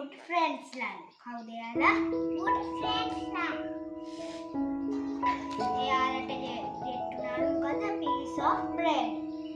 good friends ලා. කවුද එයාලා? good friends ලා. එයාලට get උනාලු මොකද? piece of bread.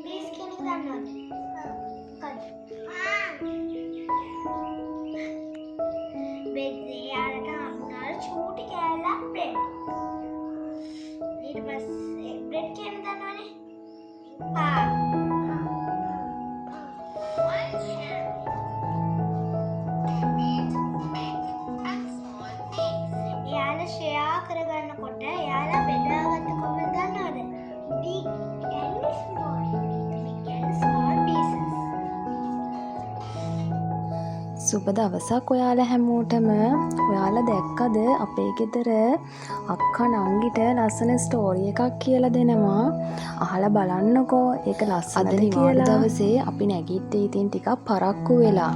piece කියන්නේ දන්නවද? මොකද? bread එයාලට හම්බුනාලු චූටි කෑල්ලක් bread. ඊට පස්සේ bread කියන්නේ දන්නවනේ? එයාලා ෂෙයා කරගන්නකොට එයාලා බෙදාගත්ත කොහොමද දන්නවද? big and small. big and small pieces. සුබ දවසක් ඔයාලා හැමෝටම. ඔයාලා දැක්කද අපේ ගෙදර අක්කා නංගිට ලස්සන ස්ටෝරි එකක් කියලා දෙනවා. අහලා බලන්නකෝ ඒක ලස්සනද කියලා. දවසේ අපි නැගිට්ටේ ඉතින් ටිකක් පරක්කු වෙලා.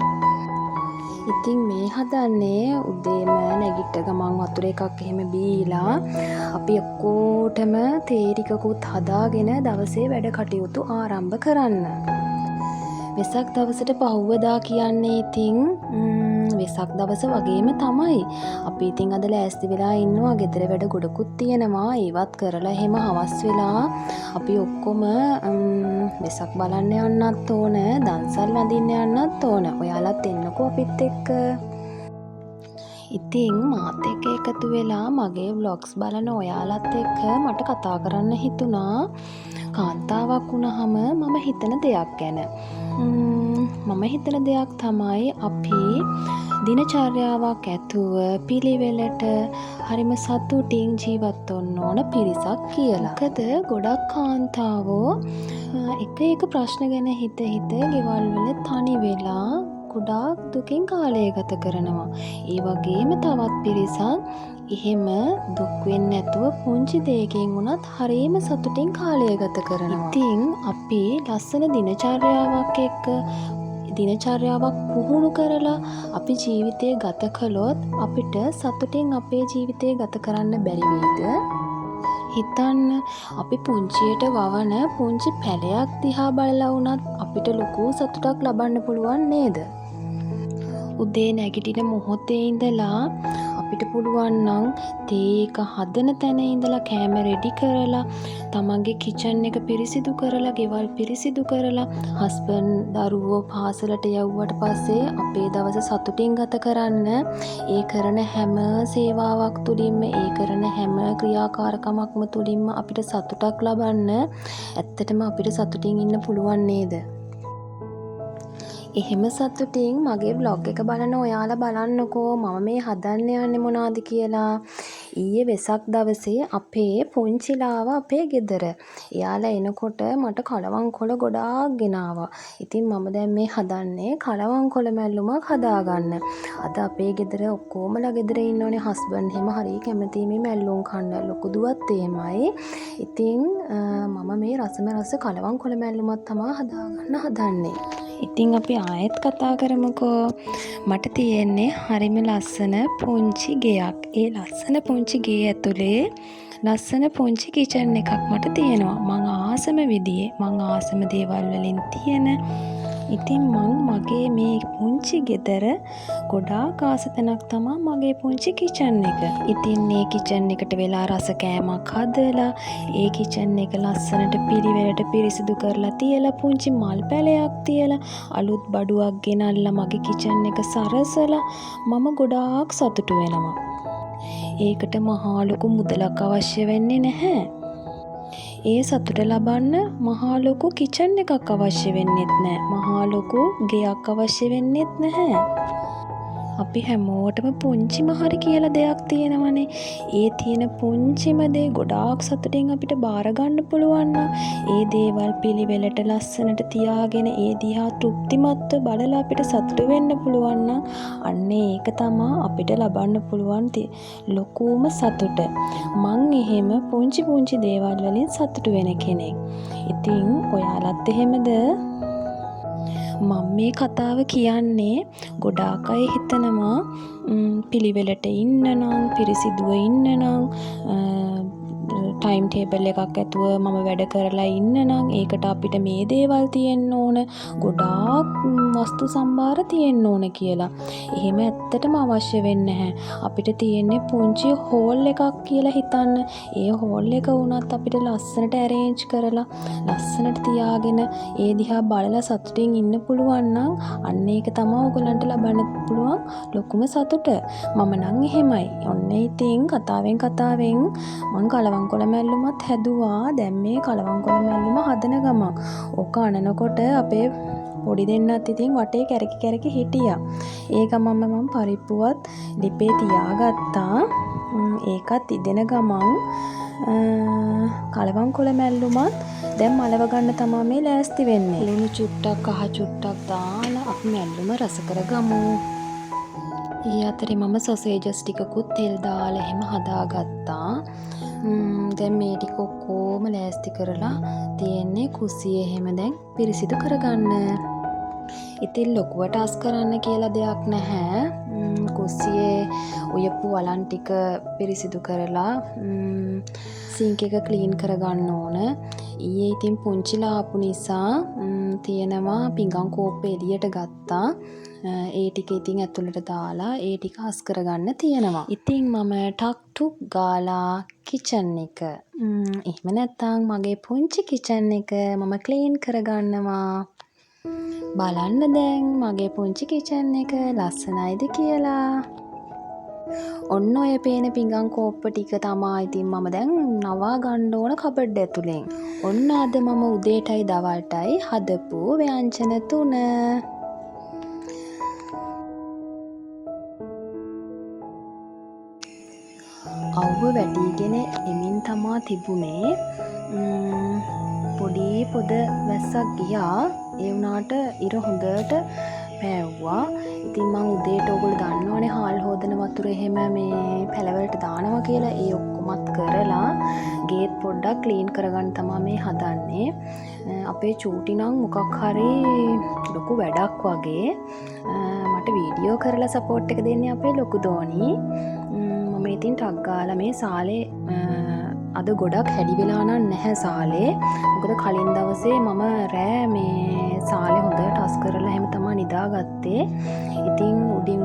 ඉතින් මේ හදන්නේ උදේම නැගිට්ට ගමන් වතුර එකක් එහෙම බීලා අපි ඔක්කොටම තේ ටිකකුත් හදාගෙන දවසේ වැඩ කටයුතු ආරම්භ කරන්න. වෙසක් දවසට පහුවදා කියන්නේ ඉතින් වෙසක් දවස වගේම තමයි. අපි ඉතින් අද ලෑස්ති වෙලා ඉන්නවා. ගෙදර වැඩ ගොඩකුත් තියෙනවා. ඒවත් කරලා එහෙම හවස් වෙලා අපි ඔක්කොම වෙසක් බලන්න යන්නත් ඕන. දන්සල් වඳින්න යන්නත් ඕන. ඔයාලත් එන්නකෝ අපිත් එක්ක. ඉතින් මාත් එක්ක එකතු වෙලා මගේ vlogs බලන ඔයාලත් එක්ක මට කතා කරන්න හිතුණා. කාන්තාවක් වුණාම මම හිතන දෙයක් ගැන. මම හිතන දෙයක් තමයි අපි දිනචර්යාවක් ඇතුව පිළිවෙලට හරිම සතුටින් ජීවත් වෙන්න ඕන පිරිසක් කියලා. මොකද ගොඩක් කාන්තාවෝ එක එක ප්‍රශ්න ගැන හිත ගෙවල් වල තනි වෙලා ගොඩාක් දුකින් කාලය ගත කරනවා. ඒ වගේම තවත් පිරිසක් එහෙම දුක් වෙන්නේ නැතුව පුංචි දෙයකින් වුණත් හරියම සතුටින් කාලය ගත කරනවා. ඉතින් අපි ලස්සන දිනචර්යාවක් එක්ක දිනචර්යාවක් පුහුණු කරලා අපි ජීවිතය ගත කළොත් අපිට සතුටින් අපේ ජීවිතය ගත කරන්න බැරි වේද? හිතන්න අපි පුංචියට වවන පුංචි පැලයක් දිහා බලලා වුණත් අපිට ලොකු සතුටක් ලබන්න පුළුවන් නේද? උදේ නැගිටින මොහොතේ ඉඳලා අපිට පුළුවන් නම් තේ එක හදන තැන ඉඳලා කෑම රෙඩි කරලා තමන්ගේ කිචන් එක පිරිසිදු කරලා ගෙවල් පිරිසිදු කරලා හස්බන්ඩ් දරුවෝ පාසලට යවුවට පස්සේ අපේ දවස සතුටින් ගත කරන්න ඒ කරන හැම සේවාවක් තුළින්ම ඒ කරන හැම ක්‍රියාකාරකමක්ම තුළින්ම අපිට සතුටක් ලබන්න ඇත්තටම අපිට සතුටින් ඉන්න පුළුවන් නේද? එහෙම සතුටින් මගේ vlog එක බලන ඔයාලා බලන්නකෝ මම මේ හදන්න යන්නේ මොනවද කියලා. ඊයේ වෙසක් දවසේ අපේ පුංචිලාව අපේ ගෙදර. එයාලා එනකොට මට කලවංකොළ ගොඩාක් ගෙනාවා. ඉතින් මම දැන් මේ හදන්නේ කලවංකොළ මැල්ලුමක් හදාගන්න. අද අපේ ගෙදර ඔක්කොමලා ගෙදර ඉන්නෝනේ. හස්බන්ඩ් එහෙම හරිය කැමතියි මේ මැල්ලුම් කන්න. ලොකු දුවත් එහෙමයි. ඉතින් මම මේ රස කලවංකොළ මැල්ලුමක් තමයි හදාගන්න හදන්නේ. ඉතින් අපි ආයෙත් කතා කරමුකෝ. මට තියෙන්නේ හරිම ලස්සන පුංචි ගෙයක්. ඒ ලස්සන පුංචි ගේ ඇතුලේ ලස්සන පුංචි කිචන් එකක් මට තියෙනවා. මං ආසම විදිහේ මං ආසම දේවල් වලින් තියෙන. ඉතින් මං මගේ මේ පුංචි ගෙදර ගොඩාක් ආස තැනක් තමයි මගේ පුංචි කිචන් එක. ඉතින් මේ කිචන් එකට වෙලා රස කෑමක් හදලා ඒ කිචන් එක ලස්සනට පිළිවෙලට පිරිසිදු කරලා තියලා පුංචි මල් පැලයක් තියලා අලුත් බඩුවක් ගෙනල්ලා මගේ කිචන් එක සරසලා මම ගොඩාක් සතුටු වෙනවා. ඒකට මහා ලොකු මුදලක් අවශ්‍ය වෙන්නේ නැහැ. ඒ සතුට ලබන්න මහා ලොකු කිචන් එකක් අවශ්‍ය වෙන්නෙත් නැහැ. මහා ලොකු ගෙයක් අවශ්‍ය වෙන්නෙත් නැහැ. අපි හැමෝටම පුංචිම හරි කියලා දෙයක් තියෙනවනේ. ඒ තියෙන පුංචිම දේ ගොඩාක් සතුටින් අපිට බාර ගන්න පුළුවන් නම් ඒ දේවල් පිළිවෙලට ලස්සනට තියාගෙන ඒ දිහා තෘප්තිමත්ව බලලා අපිට සතුට වෙන්න පුළුවන් නම් අන්න ඒක තමයි අපිට ලබන්න පුළුවන් ලොකුම සතුට. මං එහෙම පුංචි දේවල් වලින් සතුට වෙන කෙනෙක්. ඉතින් ඔයාලත් එහෙමද? මම මේ කතාව කියන්නේ ගොඩාක් අය හිතනවා පිළිවෙලට ඉන්න නම් පිරිසිදුව ඉන්න නම් ටයිම් ටේබල් එකක් ඇතුව මම වැඩ කරලා ඉන්න නම් ඒකට අපිට මේ දේවල් තියෙන්න ඕන, ගොඩාක් වස්තු සම්භාර තියෙන්න ඕන කියලා. එහෙම ඇත්තටම අවශ්‍ය වෙන්නේ නැහැ. අපිට තියෙන්නේ පුංචි හෝල් එකක් කියලා හිතන්න. ඒ හෝල් එක වුණත් අපිට ලස්සනට ඇරේන්ජ් කරලා ලස්සනට තියාගෙන ඒ දිහා බලලා සතුටින් ඉන්න පුළුවන් නම් අන්න ඒක තමයි ඔයගලන්ට ලබන්න පුළුවන් ලොකුම සතුට. මම නම් එහෙමයි. ඔන්න ඉතින් කතාවෙන් මං කලවංකොළ මැල්ලුමත් හැදුවා. දැන් මේ කලවංකොළ මැල්ලුම හදන ගමන් ඕක අනනකොට අපේ පොඩි දෙන්නත් ඉතින් වටේ කැරකි හිටියා. ඒ ගමන්ම මම පරිප්පුවත් ලිපේ තියාගත්තා. ඒකත් ඉදෙන ගමන් කලවංකොළ මැල්ලුමත් දැන් මලව ගන්න තමයි මේ ලෑස්ති වෙන්නේ. ලුණු චුට්ටක් කහ චුට්ටක් දාලා අපි මැල්ලුම රස කරගමු. ඊ අතරේ මම සොසේජස් ටිකකුත් තෙල් දාලා එහෙම හදාගත්තා. දැන් මේ ටික ඔක්කොම ලෑස්ති කරලා තියෙන්නේ කුස්සියේ එහෙම දැන් පිරිසිදු කරගන්න. ඉතින් ලොකුවට අස් කරන්න කියලා දෙයක් නැහැ. කුස්සියේ උයපු වලන් ටික පිරිසිදු කරලා සිංක් එක ක්ලීන් කරගන්න ඕන. ඊයේ ඉතින් පුංචිලා ආපු නිසා තියෙනවා පිඟන් කෝප්ප එළියට ගත්තා. ඒ ටික ඉතින් ඇතුළට දාලා ඒ ටික අස් කරගන්න තියෙනවා. ඉතින් මම ටක් ගාලා කිචන් එක එහෙම නැත්නම් මගේ පුංචි කිචන් එක මම ක්ලීන් කරගන්නවා. බලන්න දැන් මගේ පුංචි කිචන් එක ලස්සනයිද කියලා. ඔන්න ඔය පේන පිඟන් කෝප්ප ටික තමයි ඉතින් මම දැන් නවා ගන්න ඕන කබඩ් ඇතුලෙන්. ඔන්න අද මම උදේටයි දවල්ටයි හදපු ව්‍යංජන 3. අවුව වැටිගෙන එමින් තමා තිබුණේ. පොඩි පොද වැස්සක් ගියා. ඒ වුණාට ඉර හොඳට පෑවුවා. ඉතින් මං උදේට ඔයගොල්ලෝ දන්නවනේ හාල් හොදන වතුර එහෙම මේ පැලවලට දානවා කියලා. ඒ ඔක්කොමත් කරලා ගේට් පොඩ්ඩක් ක්ලීන් කරගන්න තමයි මේ හදන්නේ. අපේ චූටි නම් මොකක් හරි ලොකු වැඩක් වගේ. මට වීඩියෝ කරලා සපෝට් එක දෙන්නේ අපේ ලොකු දෝනි. මම ඉතින් ටක් ගාලා මේ සාලේ අද ගොඩක් හැඩි වෙලා නැහැ සාලේ. මොකද කලින් දවසේ මම රෑ මේ සාලේ හොඳට අස් කරලා එහෙම තමයි නිදාගත්තේ. ඉතින්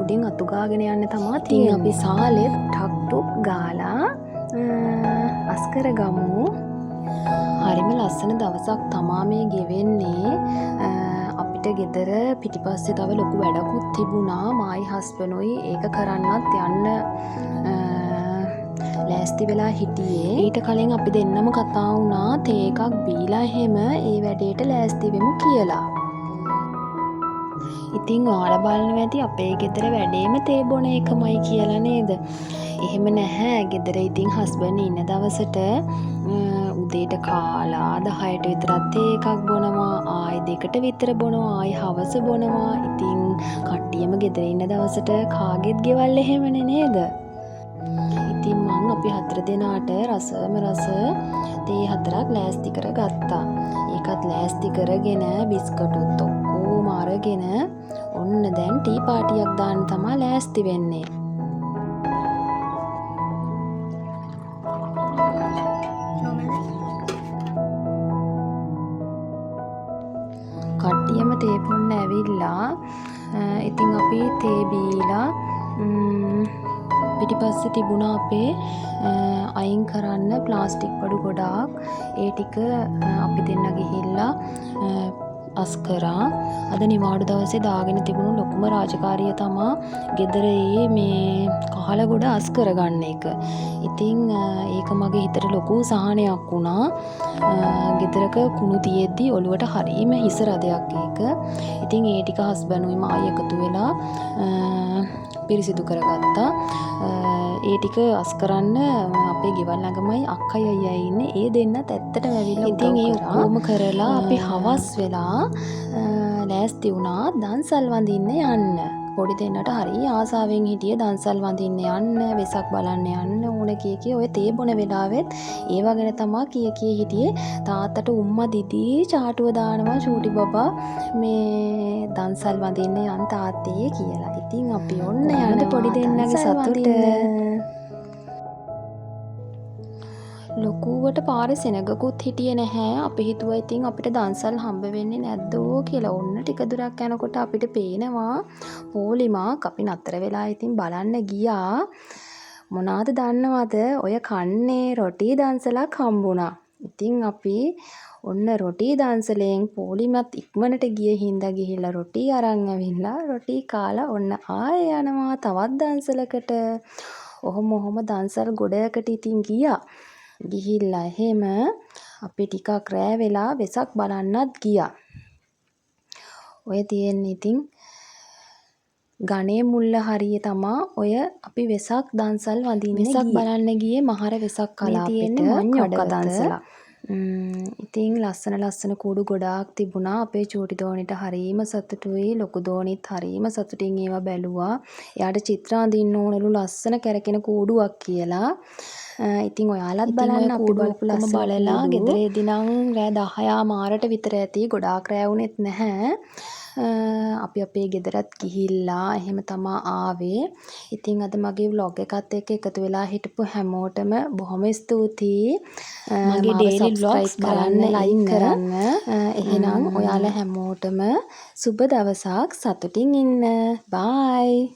උඩින් අතු ගාගෙන යන්න තමයි තියෙන්නේ. අපි සාලේ ටක් ගාලා අස් කරගමු. හරිම ලස්සන දවසක් තමා මේ ගෙවෙන්නේ. අපිට ගෙදර පිටිපස්සේ තව ලොකු වැඩකුත් තිබුණා. මායි හස්බන්ඩ්ුයි ඒක කරන්නත් යන්න ලෑස්ති වෙලා හිටියේ. ඊට කලින් අපි දෙන්නම කතා වුණා තේ එකක් බීලා එහෙම ඒ වැඩේට ලෑස්ති වෙමු කියලා. ඉතින් ඔයාලා බලනවා ඇති අපේ ගෙදර වැඩේම තේ බොන එකමයි කියලා නේද? එහෙම නැහැ. ගෙදර ඉතින් හස්බන්ඩ් ඉන්න දවසට උදේට කාලා 10ට විතරත් තේ එකක් බොනවා. ආයි 2ට විතර බොනවා. ආයි හවස බොනවා. ඉතින් කට්ටියම ගෙදර ඉන්න දවසට කාගෙත් ගෙවල් එහෙමනේ නේද? ඉතින් මං අපි 4 දෙනාට රසම රස තේ 4ක් ලෑස්ති කරගත්තා. ඒකත් ලෑස්ති කරගෙන බිස්කටුත් ඔක්කොම අරගෙන ඔන්න දැන් ටී පාටියක් දාන්න තමයි ලෑස්ති වෙන්නේ. කට්ටියම තේ බොන්න ඇවිල්ලා ඉතින් අපි තේ බීලා පිටිපස්සේ තිබුණා අපේ අයින් කරන්න ප්ලාස්ටික් බඩු ගොඩාක්. ඒ ටික අපි දෙන්න ගිහිල්ලා අස් කරා. අද නිවාඩු දවසේ දාගෙන තිබුණු ලොකුම රාජකාරිය තමා ගෙදරේ මේ කහල ගොඩ අස් කරගන්න එක. ඉතින් ඒක මගේ හිතට ලොකු සහනයක් වුණා. ගෙදරක කුණු තියෙද්දි ඔළුවට හරීම හිස රදයක් ඒක. ඉතින් ඒ ටික හස්බන්ඩ්ුයි මායි එකතු වෙලා පිරිසිදු කරගත්තා. ඒ ටික අස් කරන්න අපේ ගෙවල් ළඟමයි අක්කයි අයියයි ඉන්නේ. ඒ දෙන්නත් ඇත්තටම ඇවිල්ලා ඉතින් ඒ ඔක්කොම කරලා අපි හවස් වෙලා ලෑස්ති වුණා දන්සල් වඳින්න යන්න. පොඩි දෙන්නට හරි ආසාවෙන් හිටියේ දන්සල් වඳින්න යන්න, වෙසක් බලන්න යන්න ඕන කිය ඔය තේ බොන වෙලාවෙත් ඒව ගැන තමයි කිය හිටියේ. තාත්තට උම්මා දිදී චාටුව දානවා චූටි බබා මේ දන්සල් වඳින්න යන් තාත්තේ කියලා. ඉතින් අපි ඔන්න යන පොඩි දෙන්නගේ සතුට ලොකුවට පාරේ සෙනගකුත් හිටියේ නැහැ. අපි හිතුවා ඉතින් අපිට දන්සල් හම්බ වෙන්නේ නැද්දෝ කියලා. ඔන්න ටික දුරක් යනකොට අපිට පේනවා පෝලිමක්. අපි නතර වෙලා ඉතින් බලන්න ගියා. මොනවාද දන්නවද? ඔය කන්නේ රොටි දන්සලක් හම්බුණා. ඉතින් අපි ඔන්න රොටි දන්සලෙන් පෝලිමත් ඉක්මනට ගිය හින්දා ගිහිල්ලා රොටි අරන් ඇවිල්ලා රොටි කාලා ඔන්න ආයෙ යනවා තවත් දන්සලකට. ඔහොම දන්සල් ගොඩයකට ඉතින් ගියා. ගිහිල්ලා එහෙම අපි ටිකක් රෑ වෙලා වෙසක් බලන්නත් ගියා. ඔය තියෙන්නේ ඉතින් ගණේ මුල්ල හරිය තමා ඔය අපි වෙසක් දන්සල් වඳින්න ගියේ. වෙසක් බලන්න ගියේ මහර වෙසක් කලාපෙට මඤ්ඤොක්ක දන්සලක්. ඉතින් ලස්සන කූඩු ගොඩාක් තිබුණා. අපේ චූටි දෝනිට හරීම සතුටුයි. ලොකු දෝනිත් හරීම සතුටින් ඒවා බැලුවා. එයාට චිත්‍ර අඳින්න ඕනලු ලස්සන කැරකෙන කූඩුවක් කියලා. ඉතින් ඔයාලත් බලන්න අපි බලපු ලස්සන බලලා ගෙදරේදී නම් රෑ 10 මාරට විතර ඇති. ගොඩාක් රෑ වුණෙත් නැහැ. අපි අපේ ගෙදරත් ගිහිල්ලා එහෙම තමා ආවේ. ඉතින් අද මගේ vlog එකත් එක්ක එකතු වෙලා හිටපු හැමෝටම බොහොම ස්තුතියි. මගේ daily vlogs බලන්න like කරන්න. එහෙනම් ඔයාලා හැමෝටම සුබ දවසක් සතුටින් ඉන්න. bye.